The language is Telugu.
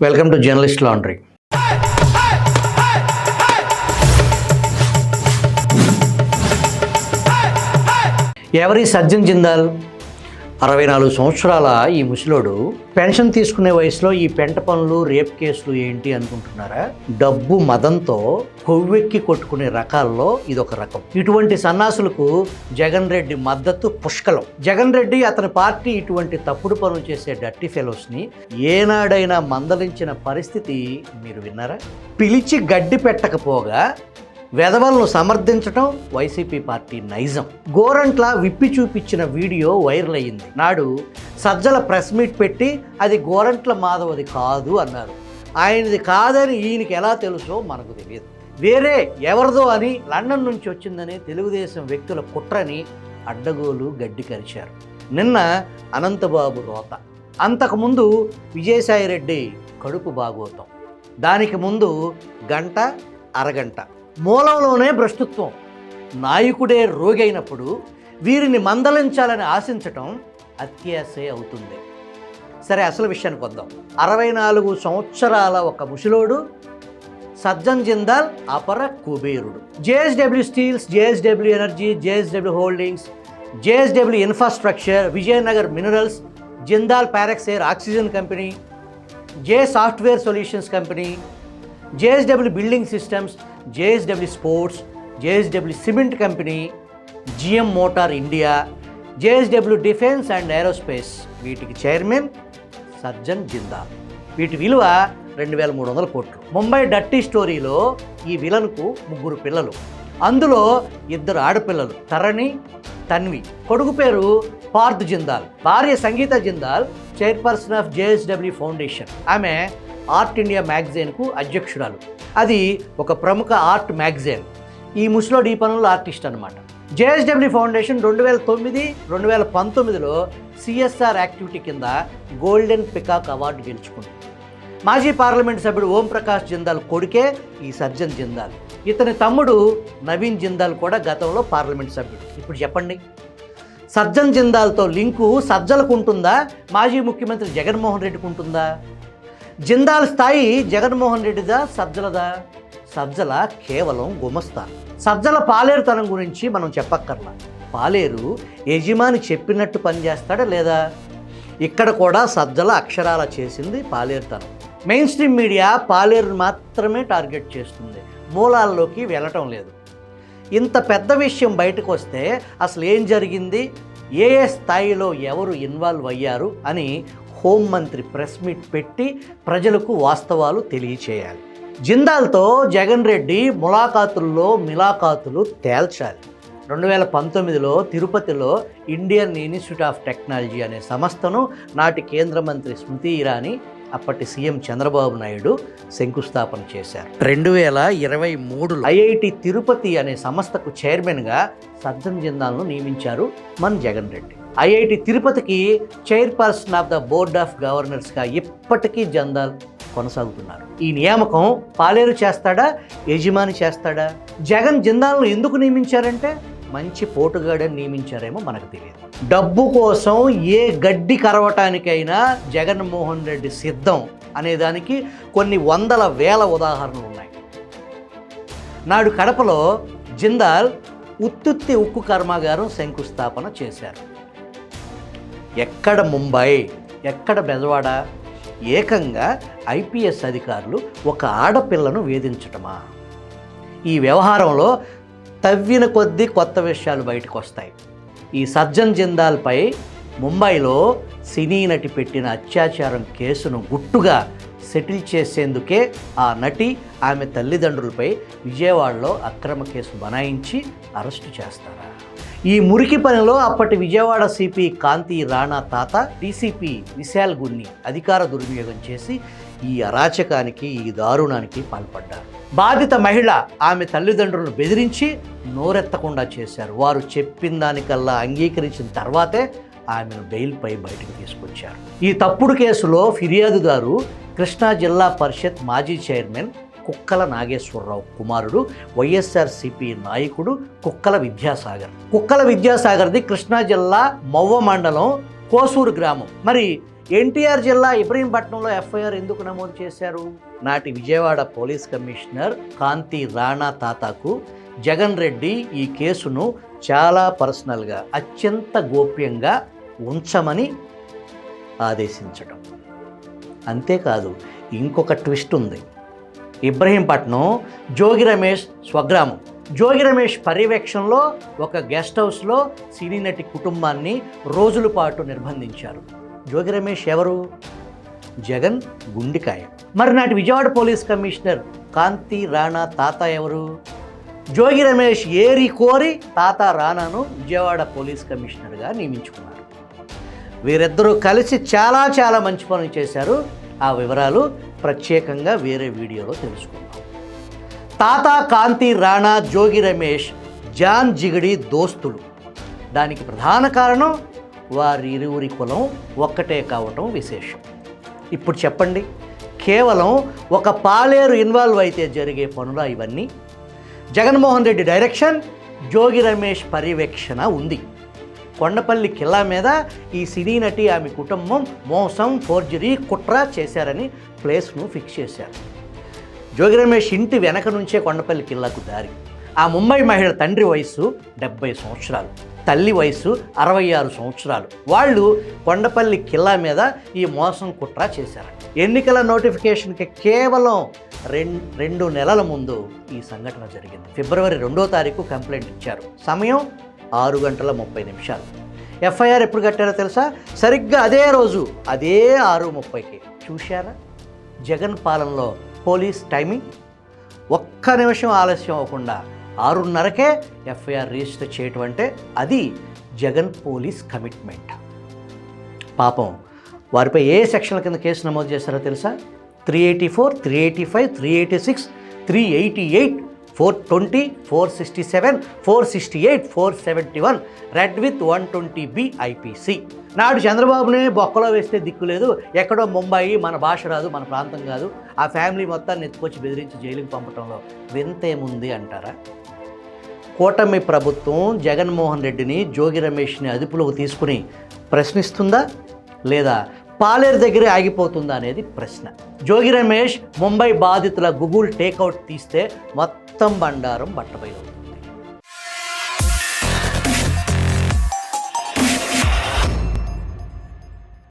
Welcome to journalist laundry. ఎవరి సజ్జన్ జిందాల్ 64 సంవత్సరాల ఈ ముసలోడు పెన్షన్ తీసుకునే వయసులో ఈ పెంట పనులు రేప్ కేసులు ఏంటి అనుకుంటున్నారా? డబ్బు మదంతో కొవ్వెక్కి కొట్టుకునే రకాల్లో ఇదొక రకం. ఇటువంటి సన్నాసులకు జగన్ రెడ్డి మద్దతు పుష్కలం. జగన్ రెడ్డి అతని పార్టీ ఇటువంటి తప్పుడు పనులు చేసే డర్టీ ఫెలోస్ని ఏనాడైనా మందలించిన పరిస్థితి మీరు విన్నారా? పిలిచి గడ్డి పెట్టకపోగా వెధవలను సమర్థించటం వైసీపీ పార్టీ నైజం. గోరంట్ల విప్పి చూపించిన వీడియో వైరల్ అయ్యింది. నాడు సజ్జల ప్రెస్ మీట్ పెట్టి అది గోరంట్ల మాధవది కాదు అన్నారు. ఆయనది కాదని ఈయనకి ఎలా తెలుసో మనకు తెలియదు. వేరే ఎవరిదో అని లండన్ నుంచి వచ్చిందని తెలుగుదేశం వ్యక్తుల కుట్రని అడ్డగోలు గడ్డి కరిచారు. నిన్న అనంతబాబు రోత, అంతకుముందు విజయసాయిరెడ్డి కడుపు భాగోతం, దానికి ముందు గంట అరగంట. మూలంలోనే భ్రష్టత్వం. నాయకుడే రోగి అయినప్పుడు వీరిని మందలించాలని ఆశించటం అత్యాశే అవుతుంది. సరే, అసలు విషయానికి వద్దాం. 64 సంవత్సరాల ఒక ముసలోడు సజ్జన్ జిందాల్ అపర కుబేరుడు. JSW steels, JSW energy, JSW holdings, JSW infrastructure, Vijayanagar minerals, Jindal Praxair air oxygen company, J software solutions company, JSW building systems, JSW sports, JSW cement company, GM motor India, JSW defence and aerospace, వీటికి చైర్మన్ సజ్జన్ జిందాల్. వీటి విలువ 2300 కోట్లు. ముంబై డర్టీ స్టోరీలో ఈ విలన్కు 3 పిల్లలు, అందులో 2 ఆడపిల్లలు, తరణి, తన్వి. కొడుకు పేరు పార్థ్ జిందాల్, భార్య Sangeeta Jindal chairperson of JSW foundation. ఆమె ఆర్ట్ ఇండియా మ్యాగజైన్కు అధ్యక్షురాలు. అది ఒక ప్రముఖ ఆర్ట్ మ్యాగజైన్. ఈ ముసలోడు ఈ పనుల్లో ఆర్టిస్ట్ అనమాట. జేఎస్డబ్ల్యూ ఫౌండేషన్ 2009-2019లో సిఎస్ఆర్ యాక్టివిటీ కింద గోల్డెన్ పికాక్ అవార్డు గెలుచుకుంది. మాజీ పార్లమెంట్ సభ్యుడు ఓం ప్రకాష్ జిందాల్ కొడుకే ఈ సజ్జన్ జిందాల్. ఇతని తమ్ముడు నవీన్ జిందాల్ కూడా గతంలో పార్లమెంట్ సభ్యుడు. ఇప్పుడు చెప్పండి, సజ్జన్ జిందాల్తో లింకు సజ్జలకు ఉంటుందా, మాజీ ముఖ్యమంత్రి జగన్మోహన్ రెడ్డికి ఉంటుందా? జిందాల్ స్థాయి జగన్మోహన్ రెడ్డిదా, సజ్జలదా? సజ్జల కేవలం గుమస్తా. సజ్జల పాలేరుతనం గురించి మనం చెప్పక్కర్లా. పాలేరు యజమాని చెప్పినట్టు పనిచేస్తాడా లేదా? ఇక్కడ కూడా సజ్జల అక్షరాల చేసింది పాలేరుతనం. మెయిన్ స్ట్రీమ్ మీడియా పాలేరుని మాత్రమే టార్గెట్ చేస్తుంది, మూలాల్లోకి వెళ్ళటం లేదు. ఇంత పెద్ద విషయం బయటకు వస్తే అసలు ఏం జరిగింది, ఏ స్థాయిలో ఎవరు ఇన్వాల్వ్ అయ్యారు అని హోంమంత్రి ప్రెస్ మీట్ పెట్టి ప్రజలకు వాస్తవాలు తెలియచేయాలి. జిందాల్తో జగన్ రెడ్డి మిలాఖాతులు తేల్చాలి. 2019లో తిరుపతిలో ఇండియన్ ఇన్స్టిట్యూట్ ఆఫ్ టెక్నాలజీ అనే సంస్థను నాటి కేంద్ర మంత్రి స్మృతి ఇరానీ, అప్పటి సీఎం చంద్రబాబు నాయుడు శంకుస్థాపన చేశారు. 2023లో ఐఐటి తిరుపతి అనే సంస్థకు చైర్మన్గా సజ్జన్ జిందాల్ను నియమించారు మన జగన్ రెడ్డి. ఐఐటి తిరుపతికి chairperson of the board of గవర్నర్స్గా ఇప్పటికీ జిందాల్ కొనసాగుతున్నారు. ఈ నియామకం పాలేరు చేస్తాడా, యజమాని చేస్తాడా? జగన్ జిందాల్ను ఎందుకు నియమించారంటే మంచి పోటుగాడని నియమించారేమో మనకు తెలియదు. డబ్బు కోసం ఏ గడ్డి కరవటానికైనా జగన్మోహన్ రెడ్డి సిద్ధం అనేదానికి కొన్ని వందల వేల ఉదాహరణలు ఉన్నాయి. నాడు కడపలో జిందాల్ ఉత్తుత్తి ఉక్కు కర్మాగారం శంకుస్థాపన చేశారు. ఎక్కడ ముంబై, ఎక్కడ బెజవాడ, ఏకంగా ఐపీఎస్ అధికారులు ఒక ఆడపిల్లను వేధించటమా? ఈ వ్యవహారంలో తవ్విన కొద్దీ కొత్త విషయాలు బయటకు వస్తాయి. ఈ సజ్జన్ జిందాల్పై ముంబైలో సినీ నటి పెట్టిన అత్యాచారం కేసును గుట్టుగా సెటిల్ చేసేందుకే ఆ నటి, ఆమె తల్లిదండ్రులపై విజయవాడలో అక్రమ కేసు బనాయించి అరెస్టు చేస్తారా? ఈ మురికి పనిలో అప్పటి విజయవాడ సిపి కాంతి రాణా తాత, డీసీపీ విశాల్ గున్ని అధికార దుర్వినియోగం చేసి ఈ అరాచకానికి, ఈ దారుణానికి పాల్పడ్డారు. బాధిత మహిళ ఆమె తల్లిదండ్రులను బెదిరించి నోరెత్తకుండా చేశారు. వారు చెప్పిన దానికల్లా అంగీకరించిన తర్వాతే ఆమెను బెయిల్పై బయటకు తీసుకొచ్చారు. ఈ తప్పుడు కేసులో ఫిర్యాదుదారు కృష్ణా జిల్లా పరిషత్ మాజీ చైర్మన్ కుక్కల నాగేశ్వరరావు కుమారుడు, వైఎస్ఆర్సీపీ నాయకుడు కుక్కల విద్యాసాగర్. కుక్కల విద్యాసాగర్ది కృష్ణా జిల్లా మవ్వ మండలం కోసూరు గ్రామం. మరి ఎన్టీఆర్ జిల్లా ఇబ్రహీంపట్నంలో ఎఫ్ఐఆర్ ఎందుకు నమోదు చేశారు? నాటి విజయవాడ పోలీస్ కమిషనర్ కాంతి రాణా తాతాకు జగన్ రెడ్డి ఈ కేసును చాలా పర్సనల్గా అత్యంత గోప్యంగా ఉంచమని ఆదేశించడం. అంతేకాదు, ఇంకొక ట్విస్ట్ ఉంది. ఇబ్రహీంపట్నం జోగి రమేష్ స్వగ్రామం. జోగి రమేష్ పర్యవేక్షణలో ఒక గెస్ట్ హౌస్లో సినీ నటి కుటుంబాన్ని రోజుల పాటు నిర్బంధించారు. జోగి రమేష్ ఎవరు? జగన్ గుండికాయ. మరి నాటి విజయవాడ పోలీస్ కమిషనర్ కాంతి రాణా తాత ఎవరు? జోగి రమేష్ ఏరి కోరి తాత రాణాను విజయవాడ పోలీస్ కమిషనర్గా నియమించుకున్నారు. వీరిద్దరూ కలిసి చాలా మంచి పనులు చేశారు. ఆ వివరాలు ప్రత్యేకంగా వేరే వీడియోలో తెలుసుకుందాం. తాత కాంతి రాణా జోగి రమేష్ జాన్ జిగడి దోస్తులు. దానికి ప్రధాన కారణం వారిరువురి కులం ఒక్కటే కావటం విశేషం. ఇప్పుడు చెప్పండి, కేవలం ఒక పాలేరు ఇన్వాల్వ్ అయితే జరిగే పనులా ఇవన్నీ? జగన్మోహన్ రెడ్డి డైరెక్షన్, జోగి రమేష్ పర్యవేక్షణ ఉంది. కొండపల్లి కిల్లా మీద ఈ సినీ నటి ఆమె కుటుంబం మోసం, ఫోర్జరీ, కుట్ర చేశారని ప్లేస్ను ఫిక్స్ చేశారు. జోగి రమేష్ ఇంటి వెనక నుంచే కొండపల్లి కిల్లాకు దారి. ఆ ముంబై మహిళ తండ్రి వయసు 70 సంవత్సరాలు, తల్లి వయసు 66 సంవత్సరాలు. వాళ్ళు కొండపల్లి కిల్లా మీద ఈ మోసం కుట్ర చేశారు. ఎన్నికల నోటిఫికేషన్కి కేవలం 2 నెలల ముందు ఈ సంఘటన జరిగింది. ఫిబ్రవరి 2వ తారీఖు కంప్లైంట్ ఇచ్చారు. సమయం 6:30. ఎఫ్ఐఆర్ ఎప్పుడు కట్టారో తెలుసా? సరిగ్గా అదే రోజు, అదే 6:30కి. చూశారా జగన్ పాలనలో పోలీస్ టైమింగ్? ఒక్క నిమిషం ఆలస్యం అవ్వకుండా 6:30కే ఎఫ్ఐఆర్ రిజిస్టర్ చేయటం అంటే అది జగన్ పోలీస్ కమిట్మెంట్. పాపం వారిపై ఏ సెక్షన్ల కింద కేసు నమోదు చేశారో తెలుసా? 384, 385, 386, 388, 420, 467, 468, 471, రెడ్ విత్ 120B IPC. నాడు చంద్రబాబునే బొక్కలో వేస్తే దిక్కు లేదు, ఎక్కడో ముంబై, మన భాష రాదు, మన ప్రాంతం కాదు, ఆ ఫ్యామిలీ మొత్తాన్ని ఎత్తుకొచ్చి బెదిరించి జైలుకి పంపడంలో వింతేముంది అంటారా? కూటమి ప్రభుత్వం జగన్మోహన్ రెడ్డిని, జోగి రమేష్ని అదుపులోకి తీసుకుని ప్రశ్నిస్తుందా లేదా పాలేరు దగ్గరే ఆగిపోతుందా అనేది ప్రశ్న. జోగి రమేష్ ముంబై బాధితుల గూగుల్ టేక్అవుట్ తీస్తే మొత్తం బండారం బట్టబయలు.